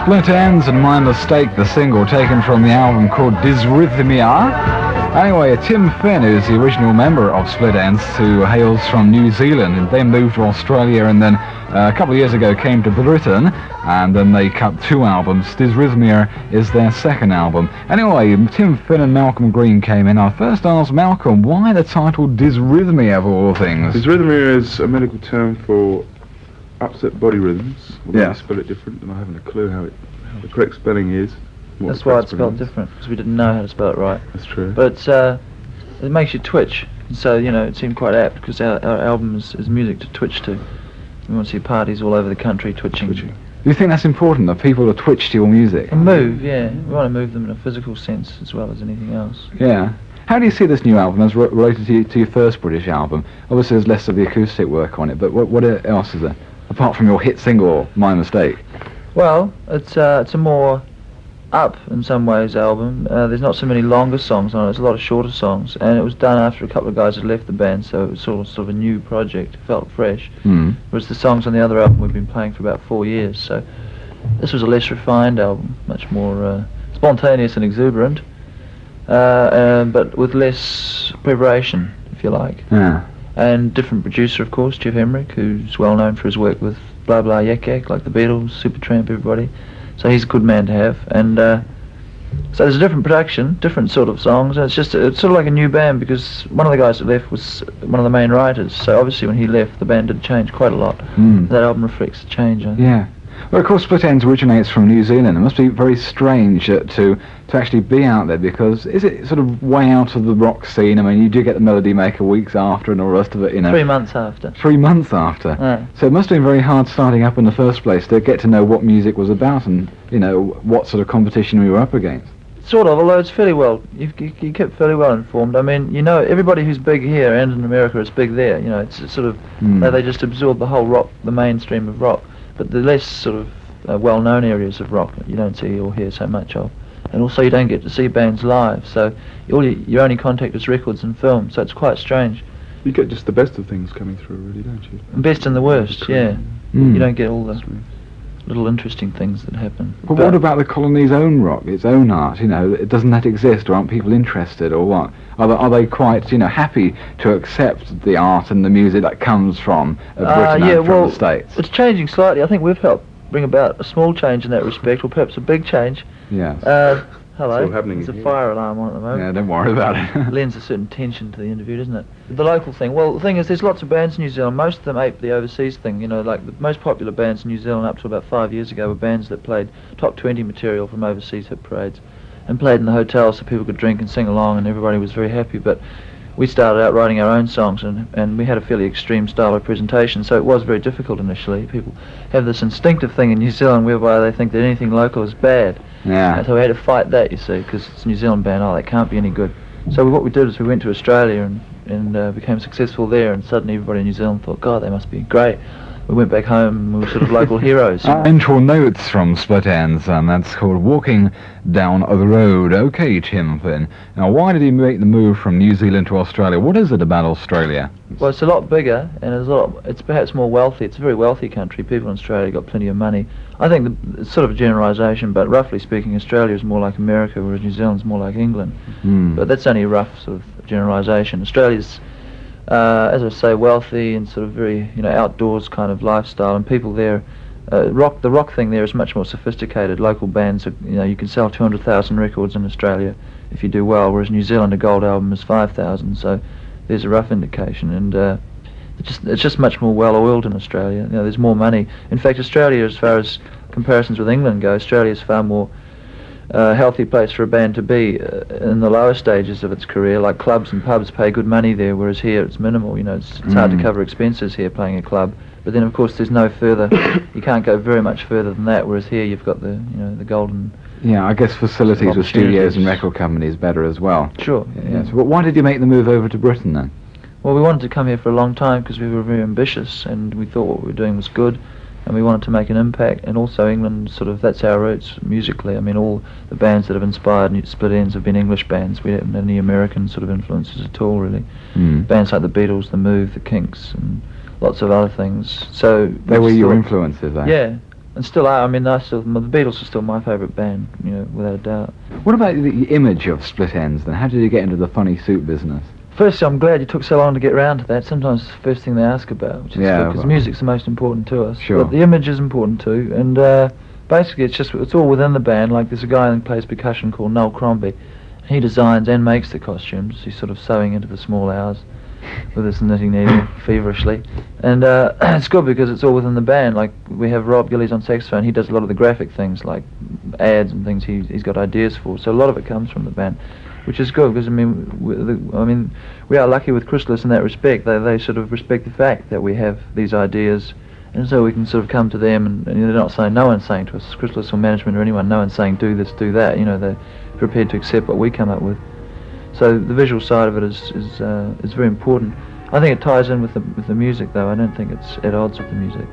Split Enz and My Mistake, the single taken from the album called Dysrhythmia. Anyway, Tim Finn is the original member of Split Enz, who hails from New Zealand, and they moved to Australia and then a couple of years ago came to Britain, and then they cut 2 albums. Dysrhythmia is their second album. Anyway, Tim Finn and Malcolm Green came in. I first asked Malcolm, why the title Dysrhythmia of all things? Dysrhythmia is a medical term for upset body rhythms. Although you spell it different, and I haven't a clue how the correct spelling is. That's why it's spelled different, because we didn't know how to spell it right. That's true. But it makes you twitch, so it seemed quite apt, because our album is music to twitch to. We want to see parties all over the country twitching. Do you think that's important, that people twitch to your music? And move, yeah. We want to move them in a physical sense as well as anything else. Yeah. How do you see this new album as related to your first British album? Obviously there's less of the acoustic work on it, but what else is there, apart from your hit single, My Mistake? Well, it's a more up in some ways album. There's not so many longer songs on it, there's a lot of shorter songs, and it was done after a couple of guys had left the band, so it was sort of a new project. It felt fresh. Whereas the songs on the other album we've been playing for about 4 years, so this was a less refined album, much more spontaneous and exuberant, but with less preparation, if you like. Yeah. And different producer, of course, Jeff Emerick, who's well known for his work with Blah Blah Yak Yak, like the Beatles, Supertramp, everybody. So he's a good man to have, and so there's a different production, different sort of songs, and it's sort of like a new band, because one of the guys that left was one of the main writers, so obviously when he left the band did change quite a lot. That album reflects the change, I think. Yeah. Well, of course, Split Enz originates from New Zealand. It must be very strange to actually be out there, because is it sort of way out of the rock scene? I mean, you do get the Melody Maker weeks after and all the rest of it, 3 months after. 3 months after. Yeah. So it must have been very hard starting up in the first place to get to know what music was about and, what sort of competition we were up against. Sort of, although it's fairly well, you kept fairly well informed. I mean, everybody who's big here and in America is big there. It's sort of, they just absorb the whole rock, the mainstream of rock. But the less sort of well-known areas of rock you don't see or hear so much of, and also you don't get to see bands live, so your only contact is records and film, so it's quite strange. You get just the best of things coming through, really, don't you? Best and the worst, yeah. You don't get all the little interesting things that happen. But what about the colony's own rock, its own art? Doesn't that exist, or aren't people interested, or what? Are they quite happy to accept the art and the music that comes from Britain and from the States? It's changing slightly. I think we've helped bring about a small change in that respect, or perhaps a big change. Yes. Hello. It's all happening There's a here. Fire alarm on at the moment. Yeah, don't worry about it. Lends a certain tension to the interview, doesn't it? The local thing. Well, the thing is, there's lots of bands in New Zealand. Most of them ape the overseas thing. Like the most popular bands in New Zealand up to about 5 years ago were bands that played top 20 material from overseas hit parades, and played in the hotels so people could drink and sing along, and everybody was very happy. But we started out writing our own songs, and we had a fairly extreme style of presentation, so it was very difficult initially. People have this instinctive thing in New Zealand whereby they think that anything local is bad. Yeah. And so we had to fight that, you see, because it's a New Zealand band, that can't be any good. So what we did is we went to Australia and became successful there, and suddenly everybody in New Zealand thought, God, they must be great. We went back home and we were sort of local heroes. Intro notes from Split Enz, and that's called Walking Down the Road. Okay, Tim Finn. Now, why did he make the move from New Zealand to Australia? What is it about Australia? Well, it's a lot bigger, and it's perhaps more wealthy. It's a very wealthy country. People in Australia got plenty of money. I think it's sort of a generalisation, but roughly speaking, Australia is more like America, whereas New Zealand's more like England. But that's only a rough sort of generalisation. Australia's, as I say, wealthy and sort of very, outdoors kind of lifestyle, and people there, the rock thing there is much more sophisticated. Local bands, you can sell 200,000 records in Australia if you do well, whereas New Zealand, a gold album is 5,000, so there's a rough indication, and it's just much more well-oiled in Australia. There's more money. In fact, Australia, as far as comparisons with England go, Australia is far more healthy place for a band to be in the lower stages of its career. Like clubs and pubs pay good money there, whereas here it's minimal. It's hard to cover expenses here playing a club. But then of course there's no further. You can't go very much further than that. Whereas here you've got the the golden. Yeah, I guess facilities with studios and record companies better as well. Sure. Yes. But why did you make the move over to Britain then? Well, we wanted to come here for a long time because we were very ambitious and we thought what we were doing was good. And we wanted to make an impact, and also England, that's our roots musically. I mean, all the bands that have inspired Split Enz have been English bands. We haven't had any American sort of influences at all, really. Bands like the Beatles, The Move, The Kinks, and lots of other things. So they were your influences, eh? Yeah, and still are. I mean, the Beatles are still my favourite band, you know, without a doubt. What about the image of Split Enz then? How did you get into the funny suit business? Firstly, I'm glad you took so long to get round to that. Sometimes it's the first thing they ask about, which is good, because music's the most important to us. Sure. But the image is important too, and basically it's all within the band. Like there's a guy who plays percussion called Noel Crombie. He designs and makes the costumes. He's sort of sewing into the small hours with his knitting needle feverishly, and it's good because it's all within the band. Like we have Rob Gillies on saxophone. He does a lot of the graphic things, like ads and things. He's got ideas for. So a lot of it comes from the band, which is good because I mean we are lucky with Chrysalis in that respect. They sort of respect the fact that we have these ideas, and so we can sort of come to them, and they're not saying, no one's saying to us, Chrysalis or management or anyone, no one's saying do this, do that. You know, they're prepared to accept what we come up with. So the visual side of it is very important. I think it ties in with the music, though. I don't think it's at odds with the music.